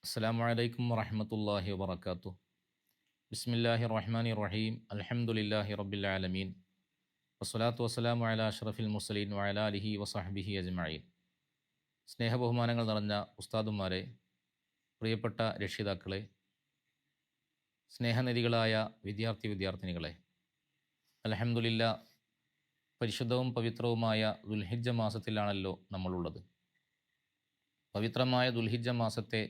അസ്സലാമു അലൈക്കും വറഹ്മത്തുള്ളാഹി വബറകാതുഹു. ബിസ്മില്ലാഹിർ റഹ്മാനിർ റഹീം. അൽഹംദുലില്ലാഹി റബ്ബിൽ ആലമീൻ. വസ്സലാത്തു വസ്സലാമു അലാ അഷ്റഫിൽ മുർസലീൻ വഅലാ ആലിഹി വസഹ്ബിഹി അജ്മഈൻ. സ്നേഹബഹുമാനങ്ങൾ നിറഞ്ഞ ഉസ്താദുമാരെ, പ്രിയപ്പെട്ട രക്ഷിതാക്കളെ, സ്നേഹനിധികളായ വിദ്യാർത്ഥിനികളെ, അൽഹംദുലില്ലാ, പരിശുദ്ധവും പവിത്രവുമായ ദുൽഹിജ്ജ മാസത്തിലാണല്ലോ നമ്മളുള്ളത്. പവിത്രമായ ദുൽഹിജ്ജ മാസത്തെ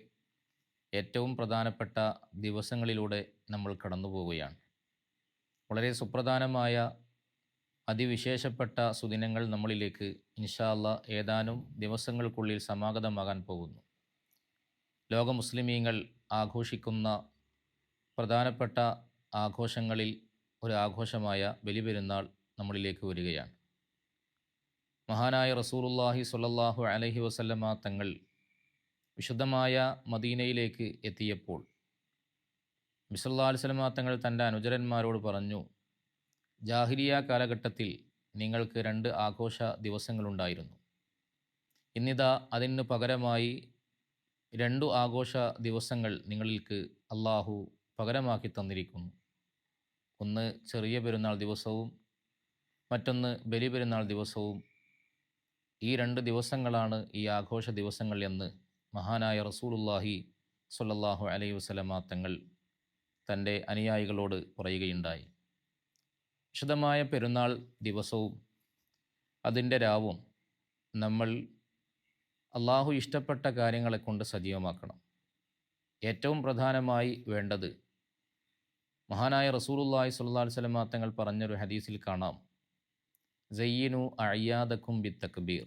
ഏറ്റവും പ്രധാനപ്പെട്ട ദിവസങ്ങളിലൂടെ നമ്മൾ കടന്നു പോവുകയാണ്. വളരെ സുപ്രധാനമായ അതിവിശേഷപ്പെട്ട സുദിനങ്ങൾ നമ്മളിലേക്ക് ഇൻഷാ അല്ലാ ഏതാനും ദിവസങ്ങൾക്കുള്ളിൽ സമാഗതമാകാൻ പോകുന്നു. ലോക മുസ്ലിമീങ്ങൾ ആഘോഷിക്കുന്ന പ്രധാനപ്പെട്ട ആഘോഷങ്ങളിൽ ഒരു ആഘോഷമായ ബലിപെരുന്നാൾ നമ്മളിലേക്ക് വരികയാണ്. മഹാനായ റസൂലുള്ളാഹി സ്വല്ലല്ലാഹു അലൈഹി വസല്ലമ തങ്ങൾ വിശുദ്ധമായ മദീനയിലേക്ക് എത്തിയപ്പോൾ നബി സല്ലല്ലാഹു അലൈഹി വസല്ലമ തങ്ങൾ തൻ്റെ അനുചരന്മാരോട് പറഞ്ഞു, ജാഹിലിയ കാലഘട്ടത്തിൽ നിങ്ങൾക്ക് 2 ആഘോഷ ദിവസങ്ങളുണ്ടായിരുന്നു. ഇന്നിതാ അതിന് പകരമായി 2 ആഘോഷ ദിവസങ്ങൾ നിങ്ങൾക്ക് അള്ളാഹു പകരമാക്കി തന്നിരിക്കുന്നു. ഒന്ന് ചെറിയ പെരുന്നാൾ ദിവസവും മറ്റൊന്ന് ബലിപെരുന്നാൾ ദിവസവും. ഈ 2 ദിവസങ്ങളാണ് ഈ ആഘോഷ ദിവസങ്ങൾ എന്ന് മഹാനായ റസൂലുള്ളാഹി സ്വല്ലല്ലാഹു അലൈഹി വസല്ലമ തങ്ങൾ തൻ്റെ അനുയായികളോട് പറയുകയുണ്ടായി. വിശുദ്ധമായ പെരുന്നാൾ ദിവസവും അതിൻ്റെ രാവും നമ്മൾ അള്ളാഹു ഇഷ്ടപ്പെട്ട കാര്യങ്ങളെ കൊണ്ട് സജീവമാക്കണം. ഏറ്റവും പ്രധാനമായി വേണ്ടത് മഹാനായ റസൂലുള്ളാഹി സ്വല്ലല്ലാഹു അലൈഹി വസല്ലമ തങ്ങൾ പറഞ്ഞൊരു ഹദീസിൽ കാണാം, സയ്യിനു അഅയാദക്കും ബിത്തക്ബീർ.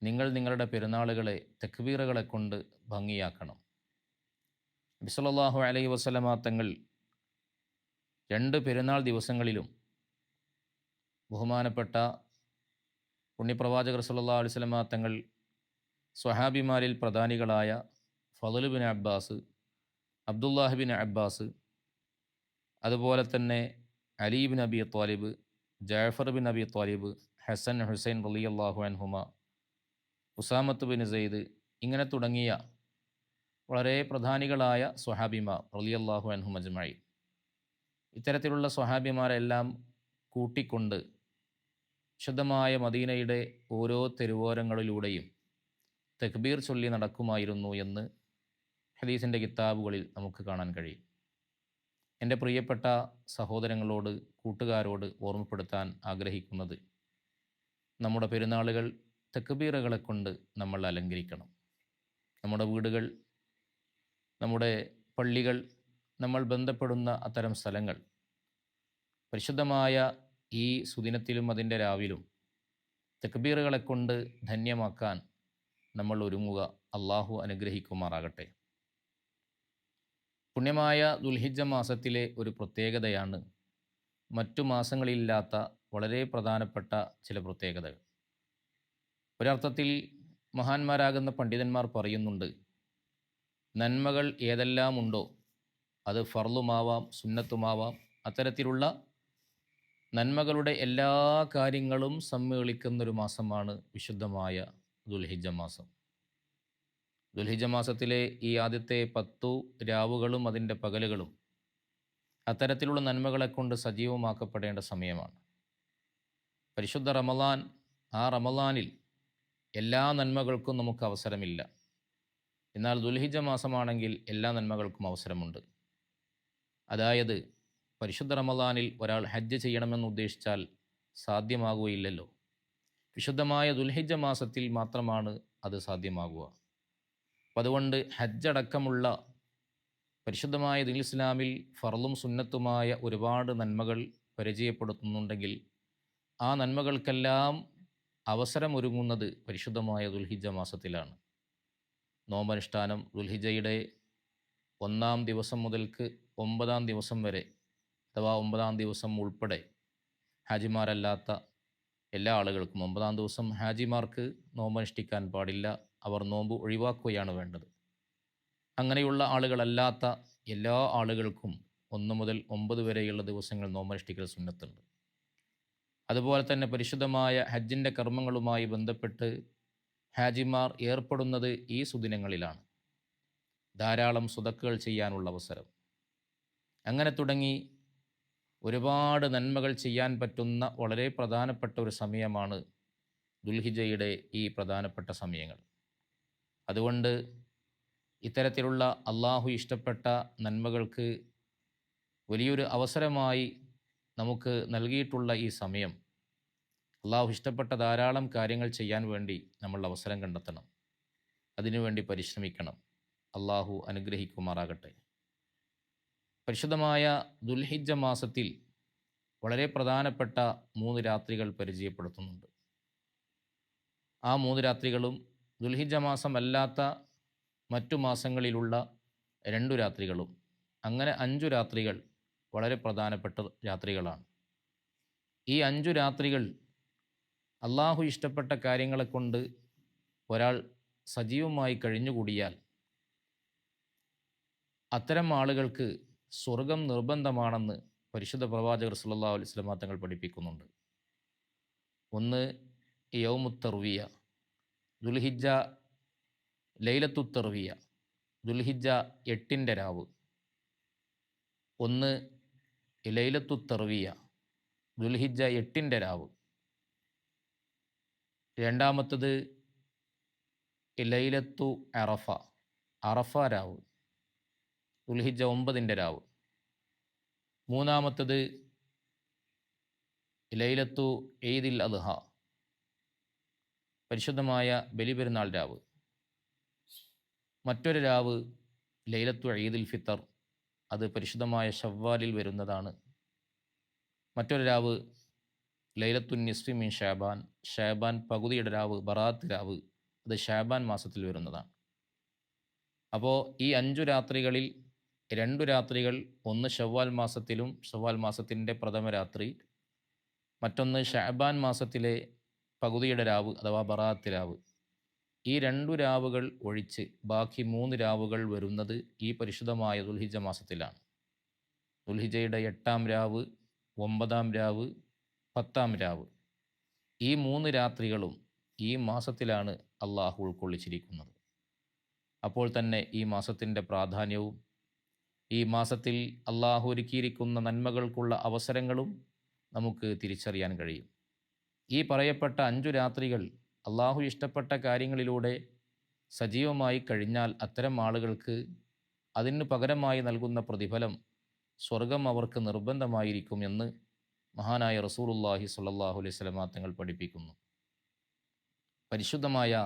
നിങ്ങൾ നിങ്ങളുടെ പെരുന്നാളുകളെ തക്ബീറുകളെ കൊണ്ട് ഭംഗിയാക്കണം. നബി സല്ലല്ലാഹു അലൈഹി വസല്ലമ തങ്ങൾ 2 പെരുന്നാൾ ദിവസങ്ങളിലും ബഹുമാനപ്പെട്ട പുണ്യപ്രവാചകർ സല്ലല്ലാഹു അലൈഹി വസല്ലമ തങ്ങൾ സ്വഹാബിമാരിൽ പ്രധാനികളായ Fadl bin Abbas, Abdullah bin Abbas, അതുപോലെ തന്നെ Ali bin Abi Talib, Jafar bin Abi Talib, Hasan Husain റളിയല്ലാഹു അൻഹുമ, ഉസാമത്ത് ബിൻ സെയ്ദ്, ഇങ്ങനെ തുടങ്ങിയ വളരെ പ്രധാനികളായ സ്വഹാബിമാർ റളിയല്ലാഹു അൻഹും അജ്മഈൻ. ഇത്തരത്തിലുള്ള സ്വഹാബിമാരെല്ലാം കൂട്ടിക്കൊണ്ട് ശുദ്ധമായ മദീനയുടെ ഓരോ തെരുവോരങ്ങളിലൂടെയും തക്ബീർ ചൊല്ലി നടക്കുമായിരുന്നു എന്ന് ഹദീസിൻ്റെ കിതാബുകളിൽ നമുക്ക് കാണാൻ കഴിയും. എൻ്റെ പ്രിയപ്പെട്ട സഹോദരങ്ങളോട്, കൂട്ടുകാരോട് ഓർമ്മപ്പെടുത്താൻ ആഗ്രഹിക്കുന്നത്, നമ്മുടെ പെരുന്നാളുകൾ തക്ബീറുകളെ കൊണ്ട് നമ്മൾ അലങ്കരിക്കണം. നമ്മുടെ വീടുകൾ, നമ്മുടെ പള്ളികൾ, നമ്മൾ ബന്ധപ്പെടുന്ന അത്തരം സ്ഥലങ്ങൾ പരിശുദ്ധമായ ഈ സുദിനത്തിലും അതിൻ്റെ രാവിലും തക്ബീറുകളെ കൊണ്ട് ധന്യമാക്കാൻ നമ്മൾ ഒരുങ്ങുക. അള്ളാഹു അനുഗ്രഹിക്കുമാറാകട്ടെ. പുണ്യമായ ദുൽഹിജ്ജ മാസത്തിലെ ഒരു പ്രത്യേകതയാണ് മറ്റു മാസങ്ങളിലില്ലാത്ത വളരെ പ്രധാനപ്പെട്ട ചില പ്രത്യേകതകൾ. ഒരർത്ഥത്തിൽ മഹാന്മാരാകുന്ന പണ്ഡിതന്മാർ പറയുന്നുണ്ട്, നന്മകൾ ഏതെല്ലാം ഉണ്ടോ അത് ഫർളുമാവാം സുന്നത്തുമാവാം, അത്തരത്തിലുള്ള നന്മകളുടെ എല്ലാ കാര്യങ്ങളും സമ്മേളിക്കുന്നൊരു മാസമാണ് വിശുദ്ധമായ ദുൽഹിജ്ജ മാസം. ദുൽഹിജ്ജ മാസത്തിലെ ഈ ആദ്യത്തെ 10 രാവുകളും അതിൻ്റെ പകലുകളും അത്തരത്തിലുള്ള നന്മകളെ കൊണ്ട് സജീവമാക്കപ്പെടേണ്ട സമയമാണ്. പരിശുദ്ധ റമളാൻ, ആ റമളാനിൽ എല്ലാ നന്മകൾക്കും നമുക്ക് അവസരമില്ല. എന്നാൽ ദുൽഹിജ്ജ മാസമാണെങ്കിൽ എല്ലാ നന്മകൾക്കും അവസരമുണ്ട്. അതായത് പരിശുദ്ധ റമളാനിൽ ഒരാൾ ഹജ്ജ് ചെയ്യണമെന്ന് ഉദ്ദേശിച്ചാൽ സാധ്യമാകുകയില്ലല്ലോ. വിശുദ്ധമായ ദുൽഹിജ്ജ മാസത്തിൽ മാത്രമാണ് അത് സാധ്യമാകുക. അപ്പം അതുകൊണ്ട് ഹജ്ജടക്കമുള്ള പരിശുദ്ധമായ ദീൻ ഇസ്ലാമിൽ ഫർളും സുന്നത്തുമായ ഒരുപാട് നന്മകൾ പരിചയപ്പെടുത്തുന്നുണ്ടെങ്കിൽ ആ നന്മകൾക്കെല്ലാം അവസരമൊരുങ്ങുന്നത് പരിശുദ്ധമായ ദുൽഹിജ്ജ മാസത്തിലാണ്. നോമ്പനുഷ്ഠാനം ദുൽഹിജ്ജയുടെ 1-ാം ദിവസം മുതൽക്ക് 9-ാം ദിവസം വരെ, അഥവാ 9-ാം ദിവസം ഉൾപ്പെടെ ഹാജിമാരല്ലാത്ത എല്ലാ ആളുകൾക്കും 9-ാം ദിവസം ഹാജിമാർക്ക് നോമ്പനുഷ്ഠിക്കാൻ പാടില്ല, അവർ നോമ്പ് ഒഴിവാക്കുകയാണ് വേണ്ടത്. അങ്ങനെയുള്ള ആളുകളല്ലാത്ത എല്ലാ ആളുകൾക്കും 1 മുതൽ 9 വരെയുള്ള ദിവസങ്ങൾ നോമ്പനുഷ്ഠിക്കൽ സുന്നത്തുണ്ട്. അതുപോലെ തന്നെ പരിശുദ്ധമായ ഹജ്ജിൻ്റെ കർമ്മങ്ങളുമായി ബന്ധപ്പെട്ട് ഹാജിമാർ ഏർപ്പെടുന്നത് ഈ സുദിനങ്ങളിലാണ്. ധാരാളം സ്വതക്കുകൾ ചെയ്യാനുള്ള അവസരം, അങ്ങനെ തുടങ്ങി ഒരുപാട് നന്മകൾ ചെയ്യാൻ പറ്റുന്ന വളരെ പ്രധാനപ്പെട്ട ഒരു സമയമാണ് ദുൽഹിജയുടെ ഈ പ്രധാനപ്പെട്ട സമയങ്ങൾ. അതുകൊണ്ട് ഇത്തരത്തിലുള്ള അള്ളാഹു ഇഷ്ടപ്പെട്ട നന്മകൾക്ക് വലിയൊരു അവസരമായി നമുക്ക് നൽകിയിട്ടുള്ള ഈ സമയം, അള്ളാഹു ഇഷ്ടപ്പെട്ട ധാരാളം കാര്യങ്ങൾ ചെയ്യാൻ വേണ്ടി നമ്മൾ അവസരം കണ്ടെത്തണം, അതിനുവേണ്ടി പരിശ്രമിക്കണം. അള്ളാഹു അനുഗ്രഹിക്കുമാറാകട്ടെ. പരിശുദ്ധമായ ദുൽഹിജ്ജ മാസത്തിൽ വളരെ പ്രധാനപ്പെട്ട 3 രാത്രികൾ പരിചയപ്പെടുത്തുന്നുണ്ട്. ആ 3 രാത്രികളും ദുൽഹിജ്ജ മാസം അല്ലാത്ത മറ്റു മാസങ്ങളിലുള്ള 2 രാത്രികളും, അങ്ങനെ 5 രാത്രികൾ വളരെ പ്രധാനപ്പെട്ട രാത്രികളാണ്. ഈ 5 രാത്രികൾ അള്ളാഹു ഇഷ്ടപ്പെട്ട കാര്യങ്ങളെ കൊണ്ട് ഒരാൾ സജീവമായി കഴിഞ്ഞുകൂടിയാൽ അത്തരം ആളുകൾക്ക് സ്വർഗം നിർബന്ധമാണെന്ന് പരിശുദ്ധ പ്രവാചകർ സല്ലല്ലാഹു അലൈഹി വസല്ലം തങ്ങൾ പഠിപ്പിക്കുന്നുണ്ട്. ഒന്ന് യൗമുത്തർവിയ, ദുൽഹിജ്ജ ലൈലത്തുത്തർവിയ, ദുൽഹിജ്ജ 8-ൻ്റെ രാവ്. ഒന്ന് ലൈലത്തുത്തർവിയ, ദുൽഹിജ്ജ 8-ൻ്റെ രാവ്. രണ്ടാമത്തത് ലൈലത്തു അറഫ, അറഫ രാവ്, ദുൽഹിജ്ജ 9-ൻ്റെ രാവ്. മൂന്നാമത്തത് ലൈലത്തു ഈദിൽ അദ്ഹ, പരിശുദ്ധമായ ബലിപെരുന്നാൾ രാവ്. മറ്റൊരു രാവ് ലൈലത്തു ഈദിൽ ഫിത്തർ, അത് പരിശുദ്ധമായ ഷവ്വാലിൽ വരുന്നതാണ്. മറ്റൊരു രാവ് ലൈലത്തുൻ നിസ്ഫി മിൻ ഷാബാൻ, ഷാബാൻ പകുതിയുടെ രാവ്, ബറാത്ത് രാവ്, അത് ഷാബാൻ മാസത്തിൽ വരുന്നതാണ്. അപ്പോൾ ഈ 5 രാത്രികളിൽ 2 രാത്രികൾ, ഒന്ന് ഷവ്വാൽ മാസത്തിലും ഷവ്വാൽ മാസത്തിൻ്റെ പ്രഥമ രാത്രി, മറ്റൊന്ന് ഷാബാൻ മാസത്തിലെ പകുതിയുടെ രാവ് അഥവാ ബറാത്ത് രാവ്. ഈ 2 രാവുകൾ ഒഴിച്ച് ബാക്കി 3 രാവുകൾ വരുന്നത് ഈ പരിശുദ്ധമായ ദുൽഹിജ്ജ മാസത്തിലാണ്. ദുൽഹിജ്ജയുടെ 8-ാം രാവ്, 9-ാം രാവ്, 10-ാം രാവ്, ഈ 3 രാത്രികളും ഈ മാസത്തിലാണ് അള്ളാഹു ഉൾക്കൊള്ളിച്ചിരിക്കുന്നത്. അപ്പോൾ തന്നെ ഈ മാസത്തിൻ്റെ പ്രാധാന്യവും ഈ മാസത്തിൽ അള്ളാഹു ഒരുക്കിയിരിക്കുന്ന നന്മകൾക്കുള്ള അവസരങ്ങളും നമുക്ക് തിരിച്ചറിയാൻ കഴിയും. ഈ പറയപ്പെട്ട 5 രാത്രികൾ അള്ളാഹു ഇഷ്ടപ്പെട്ട കാര്യങ്ങളിലൂടെ സജീവമായി കഴിഞ്ഞാൽ അത്തരം ആളുകൾക്ക് അതിന് പകരമായി നൽകുന്ന പ്രതിഫലം സ്വർഗം അവർക്ക് നിർബന്ധമായിരിക്കും എന്ന് മഹാനായ റസൂലുള്ളാഹി സ്വല്ലല്ലാഹു അലൈഹി വസല്ലം തങ്ങൾ പഠിപ്പിക്കുന്നു. പരിശുദ്ധമായ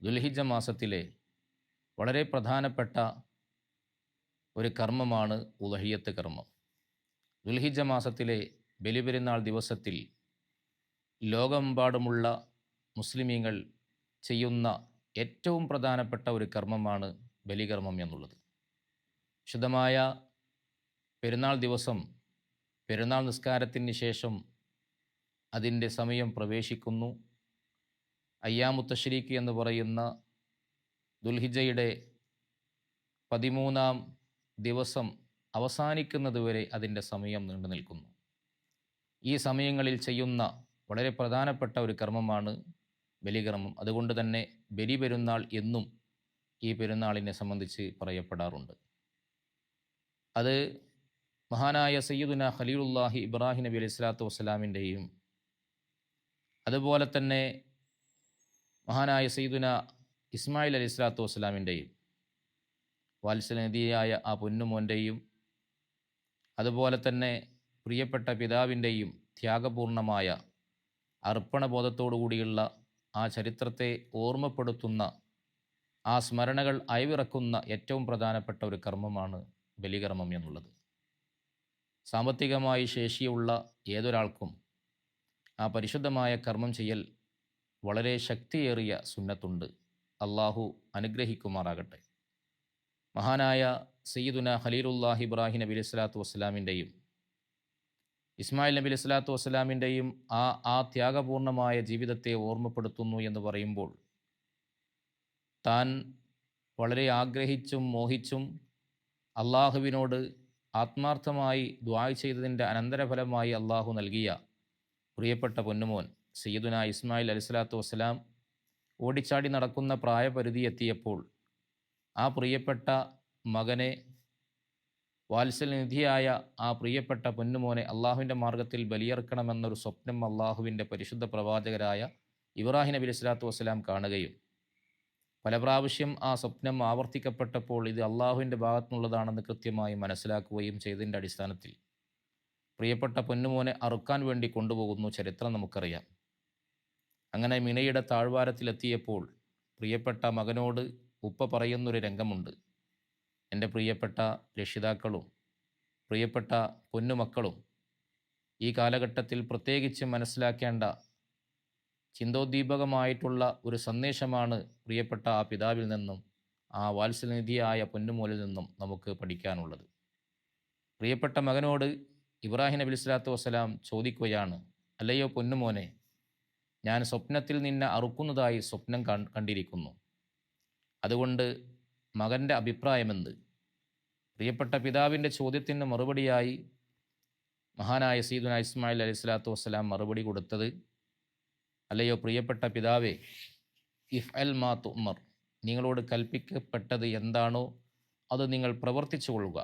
ദുൽഹിജ്ജ മാസത്തിലെ വളരെ പ്രധാനപ്പെട്ട ഒരു കർമ്മമാണ് ഉളഹിയ്യത്ത് കർമ്മം. ദുൽഹിജ്ജ മാസത്തിലെ ബലിപെരുന്നാൾ ദിവസത്തിൽ ലോകമെമ്പാടുമുള്ള മുസ്ലിമീങ്ങൾ ചെയ്യുന്ന ഏറ്റവും പ്രധാനപ്പെട്ട ഒരു കർമ്മമാണ് ബലികർമ്മം എന്നുള്ളത്. ശുദ്ധമായ പെരുന്നാൾ ദിവസം പെരുന്നാൾ നിസ്കാരത്തിന് ശേഷം അതിൻ്റെ സമയം പ്രവേശിക്കുന്നു. അയ്യാമു തശ്രീക്ക് എന്ന് പറയുന്ന ദുൽഹിജ്ജയുടെ 13-ാം ദിവസം അവസാനിക്കുന്നതുവരെ അതിൻ്റെ സമയം നീണ്ടു നിൽക്കുന്നു. ഈ സമയങ്ങളിൽ ചെയ്യുന്ന വളരെ പ്രധാനപ്പെട്ട ഒരു കർമ്മമാണ് ബലികർമ്മം. അതുകൊണ്ട് തന്നെ ബലി പെരുന്നാൾ എന്നും ഈ പെരുന്നാളിനെ സംബന്ധിച്ച് പറയപ്പെടാറുണ്ട്. അത് മഹാനായ സയ്യിദുന ഖലീലുല്ലാഹി ഇബ്രാഹിം നബി അലൈഹി സ്വലാത്തു വസ്സലാമിൻ്റെയും അതുപോലെ തന്നെ മഹാനായ സയ്യിദുന ഇസ്മായിൽ അലൈഹി സ്വലാത്തു വസ്സലാമിൻ്റെയും വാത്സല്യനിധിയായ ആ പൊന്നുമോൻ്റെയും അതുപോലെ തന്നെ പ്രിയപ്പെട്ട പിതാവിൻ്റെയും ത്യാഗപൂർണമായ അർപ്പണബോധത്തോടുകൂടിയുള്ള ആ ചരിത്രത്തെ ഓർമ്മപ്പെടുത്തുന്ന, ആ സ്മരണകൾ അയവിറക്കുന്ന ഏറ്റവും പ്രധാനപ്പെട്ട ഒരു കർമ്മമാണ് ബലികർമ്മം എന്നുള്ളത്. സാമ്പത്തികമായി ശേഷിയുള്ള ഏതൊരാൾക്കും ആ പരിശുദ്ധമായ കർമ്മം ചെയ്യൽ വളരെ ശക്തിയേറിയ സുന്നത്തുണ്ട്. അള്ളാഹു അനുഗ്രഹിക്കുമാറാകട്ടെ. മഹാനായ സയ്യിദുന ഖലീലുല്ലാഹി ഇബ്രാഹിം നബി അലൈഹി സ്വലാത്തു വസ്സലാമിൻ്റെയും ഇസ്മായിൽ നബി അലൈഹി സ്വലാത്തു വസ്സലാമിൻ്റെയും ആ ത്യാഗപൂർണമായ ജീവിതത്തെ ഓർമ്മപ്പെടുത്തുന്നു എന്ന് പറയുമ്പോൾ, താൻ വളരെ ആഗ്രഹിച്ചും മോഹിച്ചും അള്ളാഹുവിനോട് ആത്മാർത്ഥമായി ദുആ ചെയ്തതിൻ്റെ അനന്തരഫലമായി അള്ളാഹു നൽകിയ പ്രിയപ്പെട്ട പൊന്നുമോൻ സയ്യിദുന ഇസ്മായിൽ അലൈഹി സ്വലാത്തു വസ്സലാം ഓടിച്ചാടി നടക്കുന്ന പ്രായപരിധി എത്തിയപ്പോൾ ആ പ്രിയപ്പെട്ട മകനെ, വാത്സല്യനിധിയായ ആ പ്രിയപ്പെട്ട പൊന്നുമോനെ അള്ളാഹുവിൻ്റെ മാർഗ്ഗത്തിൽ ബലിയർക്കണമെന്നൊരു സ്വപ്നം അള്ളാഹുവിൻ്റെ പരിശുദ്ധ പ്രവാചകരായ ഇബ്രാഹിം നബി അലൈഹി സ്വലാത്തു വസ്സലാം കാണുകയും പല പ്രാവശ്യം ആ സ്വപ്നം ആവർത്തിക്കപ്പെട്ടപ്പോൾ ഇത് അള്ളാഹുവിൻ്റെ ഭാഗത്തുനിന്നുള്ളതാണെന്ന് കൃത്യമായി മനസ്സിലാക്കുകയും ചെയ്തതിൻ്റെ അടിസ്ഥാനത്തിൽ പ്രിയപ്പെട്ട പൊന്നുമോനെ അറുക്കാൻ വേണ്ടി കൊണ്ടുപോകുന്നു. ചരിത്രം നമുക്കറിയാം. അങ്ങനെ മിനയുടെ താഴ്വാരത്തിലെത്തിയപ്പോൾ പ്രിയപ്പെട്ട മകനോട് ഉപ്പ പറയുന്നൊരു രംഗമുണ്ട്. എൻ്റെ പ്രിയപ്പെട്ട രക്ഷിതാക്കളും പ്രിയപ്പെട്ട പൊന്നുമക്കളും ഈ കാലഘട്ടത്തിൽ പ്രത്യേകിച്ച് മനസ്സിലാക്കേണ്ട ചിന്തോദ്ദീപകമായിട്ടുള്ള ഒരു സന്ദേശമാണ് പ്രിയപ്പെട്ട ആ പിതാവിൽ നിന്നും ആ വാത്സല്യനിധിയായ പൊന്നുമോലിൽ നിന്നും നമുക്ക് പഠിക്കാനുള്ളത്. പ്രിയപ്പെട്ട മകനോട് ഇബ്രാഹിം നബി സ്വലാത്തു വസ്സലാം ചോദിക്കുകയാണ്, അല്ലയോ പൊന്നുമോനെ, ഞാൻ സ്വപ്നത്തിൽ നിന്നെ അറുക്കുന്നതായി സ്വപ്നം കണ്ടിരിക്കുന്നു. അതുകൊണ്ട് മകൻ്റെ അഭിപ്രായമെന്ത്? പ്രിയപ്പെട്ട പിതാവിൻ്റെ ചോദ്യത്തിന് മറുപടിയായി മഹാനായ സയ്യിദുനാ ഇസ്മായിൽ അലൈഹി സ്വലാത്തു വസ്സലാം മറുപടി കൊടുത്തത്, അല്ലയോ പ്രിയപ്പെട്ട പിതാവേ, ഇഫ് അൽ മാ തുമർ, നിങ്ങളോട് കൽപ്പിക്കപ്പെട്ടത് എന്താണോ അത് നിങ്ങൾ പ്രവർത്തിച്ചു കൊള്ളുക.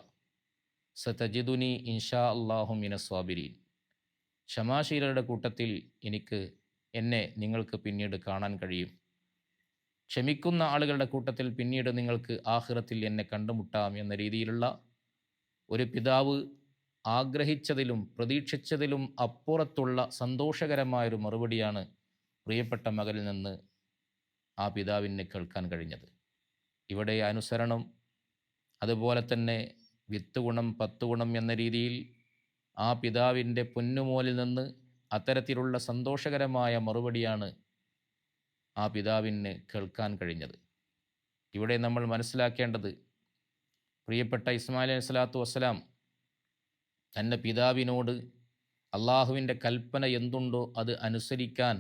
സതജിദുനി ഇൻഷാ അല്ലാഹു മിനസ് സ്വാബിരീൻ, ക്ഷമാശീലരുടെ കൂട്ടത്തിൽ എന്നെ നിങ്ങൾക്ക് പിന്നീട് കാണാൻ കഴിയും. ക്ഷമിക്കുന്ന ആളുകളുടെ കൂട്ടത്തിൽ പിന്നീട് നിങ്ങൾക്ക് ആഖിറത്തിൽ എന്നെ കണ്ടുമുട്ടാം എന്ന രീതിയിലുള്ള ഒരു പിതാവ് ആഗ്രഹിച്ചതിലും പ്രതീക്ഷിച്ചതിലും അപ്പുറത്തുള്ള സന്തോഷകരമായൊരു മറുപടിയാണ് പ്രിയപ്പെട്ട മകനിൽ നിന്ന് ആ പിതാവിന് കേൾക്കാൻ കഴിഞ്ഞത്. ഇവിടെ അനുസരണം, അതുപോലെ തന്നെ 10 ഗുണം 10 ഗുണം എന്ന രീതിയിൽ ആ പിതാവിൻ്റെ പൊന്നുമോലിൽ നിന്ന് അത്തരത്തിലുള്ള സന്തോഷകരമായ മറുപടിയാണ് ആ പിതാവിന് കേൾക്കാൻ കഴിഞ്ഞത്. ഇവിടെ നമ്മൾ മനസ്സിലാക്കേണ്ടത്, പ്രിയപ്പെട്ട ഇസ്മായിൽ അലൈഹി സ്വലാത്തു വസ്സലാം തൻ്റെ പിതാവിനോട് അള്ളാഹുവിൻ്റെ കൽപ്പന എന്തുണ്ടോ അത് അനുസരിക്കാൻ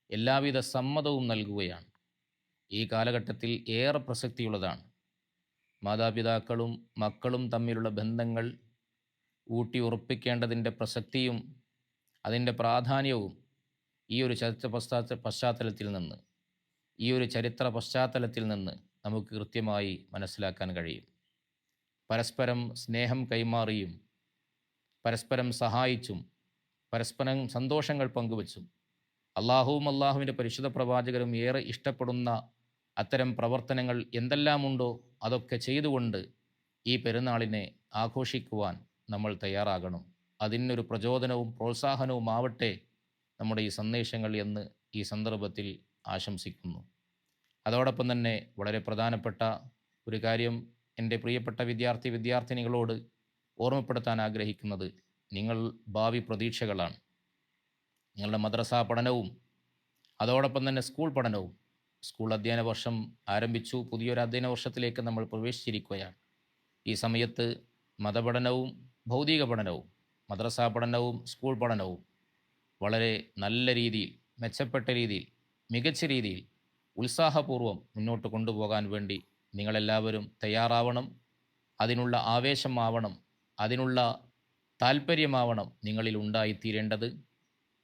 എല്ലാവിധ സമ്മതവും നൽകുകയാണ്. ഈ കാലഘട്ടത്തിൽ ഏറെ പ്രസക്തിയുള്ളതാണ്. മാതാപിതാക്കളും മക്കളും തമ്മിലുള്ള ബന്ധങ്ങൾ ഊട്ടി ഉറപ്പിക്കേണ്ടതിൻ്റെ പ്രസക്തിയും അതിൻ്റെ പ്രാധാന്യവും ഈ ഒരു ചരിത്ര പശ്ചാത്തലത്തിൽ നിന്ന് നമുക്ക് കൃത്യമായി മനസ്സിലാക്കാൻ കഴിയും. പരസ്പരം സ്നേഹം കൈമാറിയും പരസ്പരം സഹായിച്ചും പരസ്പരം സന്തോഷങ്ങൾ പങ്കുവച്ചും അള്ളാഹുവും അള്ളാഹുവിൻ്റെ പരിശുദ്ധ പ്രവാചകരും ഏറെ ഇഷ്ടപ്പെടുന്ന അത്തരം പ്രവർത്തനങ്ങൾ എന്തെല്ലാമുണ്ടോ അതൊക്കെ ചെയ്തുകൊണ്ട് ഈ പെരുന്നാളിനെ ആഘോഷിക്കുവാൻ നമ്മൾ തയ്യാറാകണം. അതിനൊരു പ്രചോദനവും പ്രോത്സാഹനവും ആവട്ടെ നമ്മുടെ ഈ സന്ദേശങ്ങൾ എന്ന് ഈ സന്ദർഭത്തിൽ ആശംസിക്കുന്നു. അതോടൊപ്പം തന്നെ വളരെ പ്രധാനപ്പെട്ട ഒരു കാര്യം എൻ്റെ പ്രിയപ്പെട്ട വിദ്യാർത്ഥിനികളോട് ഓർമ്മപ്പെടുത്താൻ ആഗ്രഹിക്കുന്നത്, നിങ്ങൾ ഭാവി പ്രതീക്ഷകളാണ്. നിങ്ങളുടെ മദ്രസാ പഠനവും അതോടൊപ്പം തന്നെ സ്കൂൾ പഠനവും, സ്കൂൾ അധ്യയന വർഷം ആരംഭിച്ചു, പുതിയൊരു അധ്യയന വർഷത്തിലേക്ക് നമ്മൾ പ്രവേശിച്ചിരിക്കുകയാണ്. ഈ സമയത്ത് മതപഠനവും ഭൗതിക പഠനവും മദ്രസാ പഠനവും സ്കൂൾ പഠനവും വളരെ നല്ല രീതിയിൽ, മെച്ചപ്പെട്ട രീതിയിൽ, മികച്ച രീതിയിൽ ഉത്സാഹപൂർവ്വം മുന്നോട്ട് കൊണ്ടുപോകാൻ വേണ്ടി നിങ്ങളെല്ലാവരും തയ്യാറാവണം. അതിനുള്ള ആവേശമാവണം, അതിനുള്ള താല്പര്യമാവണം നിങ്ങളിൽ ഉണ്ടായിത്തീരേണ്ടത്.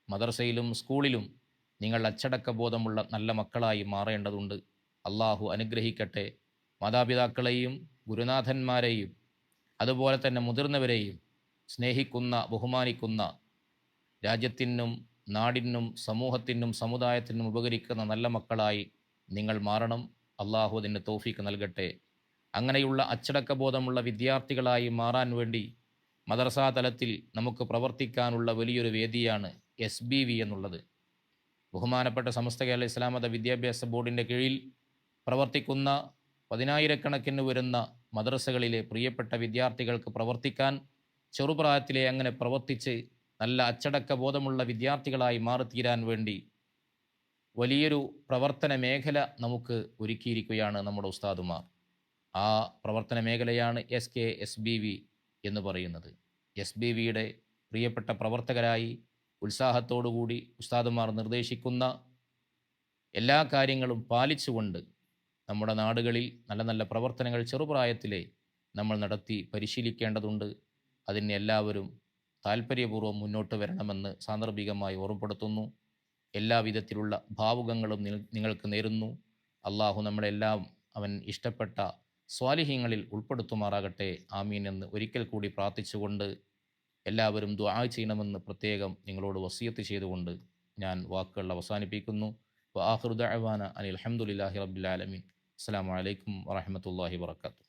മദ്രസയിലും സ്കൂളിലും നിങ്ങൾ അച്ചടക്ക ബോധമുള്ള നല്ല മക്കളായി മാറേണ്ടതുണ്ട്. അള്ളാഹു അനുഗ്രഹിക്കട്ടെ. മാതാപിതാക്കളെയും ഗുരുനാഥന്മാരെയും അതുപോലെ തന്നെ മുതിർന്നവരെയും സ്നേഹിക്കുന്ന, ബഹുമാനിക്കുന്ന, രാജ്യത്തിനും നാടിനും സമൂഹത്തിനും സമുദായത്തിനും ഉപകരിക്കുന്ന നല്ല മക്കളായി നിങ്ങൾ മാറണം. അള്ളാഹു അതിന് തൗഫീക്ക് നൽകട്ടെ. അങ്ങനെയുള്ള അച്ചടക്ക ബോധമുള്ള വിദ്യാർത്ഥികളായി മാറാൻ വേണ്ടി മദ്രസാ തലത്തിൽ നമുക്ക് പ്രവർത്തിക്കാനുള്ള വലിയൊരു വേദിയാണ് SBV എന്നുള്ളത്. ബഹുമാനപ്പെട്ട സമസ്ത കേരള ഇസ്ലാം മത വിദ്യാഭ്യാസ ബോർഡിൻ്റെ കീഴിൽ പ്രവർത്തിക്കുന്ന 10,000-കണക്കിന് വരുന്ന മദ്രസകളിലെ പ്രിയപ്പെട്ട വിദ്യാർത്ഥികൾക്ക് പ്രവർത്തിക്കാൻ, ചെറുപ്രായത്തിലെ അങ്ങനെ പ്രവർത്തിച്ച് നല്ല അച്ചടക്ക ബോധമുള്ള വിദ്യാർത്ഥികളായി മാറിത്തീരാൻ വേണ്ടി വലിയൊരു പ്രവർത്തന മേഖല നമുക്ക് ഒരുക്കിയിരിക്കുകയാണ് നമ്മുടെ ഉസ്താദുമാർ. ആ പ്രവർത്തന മേഖലയാണ് SKSBV എന്ന് പറയുന്നത്. SBVയുടെ പ്രിയപ്പെട്ട പ്രവർത്തകരായി ഉത്സാഹത്തോടുകൂടി ഉസ്താദുമാർ നിർദ്ദേശിക്കുന്ന എല്ലാ കാര്യങ്ങളും പാലിച്ചുകൊണ്ട് നമ്മുടെ നാടുകളിൽ നല്ല നല്ല പ്രവർത്തനങ്ങൾ ചെറുപ്രായത്തിലെ നമ്മൾ നടത്തി പരിശീലിക്കേണ്ടതുണ്ട്. അതിന് എല്ലാവരും താല്പര്യപൂർവ്വം മുന്നോട്ട് വരണമെന്ന് സാന്ദർഭികമായി ഓർമ്മപ്പെടുത്തുന്നു. എല്ലാവിധത്തിലുള്ള ഭാവുകങ്ങളും നിങ്ങൾക്ക് നേരുന്നു. അള്ളാഹു നമ്മളെല്ലാം അവൻ ഇഷ്ടപ്പെട്ട സ്വാലിഹീങ്ങളിൽ ഉൾപ്പെടുത്തുമാറാകട്ടെ. ആമീൻ എന്ന് ഒരിക്കൽ കൂടി പ്രാർത്ഥിച്ചുകൊണ്ട് എല്ലാവരും ദുആ ചെയ്യണമെന്ന് പ്രത്യേകം നിങ്ങളോട് വസിയത്ത് ചെയ്തുകൊണ്ട് ഞാൻ വാക്കുകൾ അവസാനിപ്പിക്കുന്നു. വആഖിറു ദഅവാന അനിൽ ഹംദുലില്ലാഹി റബ്ബിൽ ആലമീൻ. അസ്സലാമു അലൈക്കും വറഹ്മത്തുള്ളാഹി വബറകാതുഹു.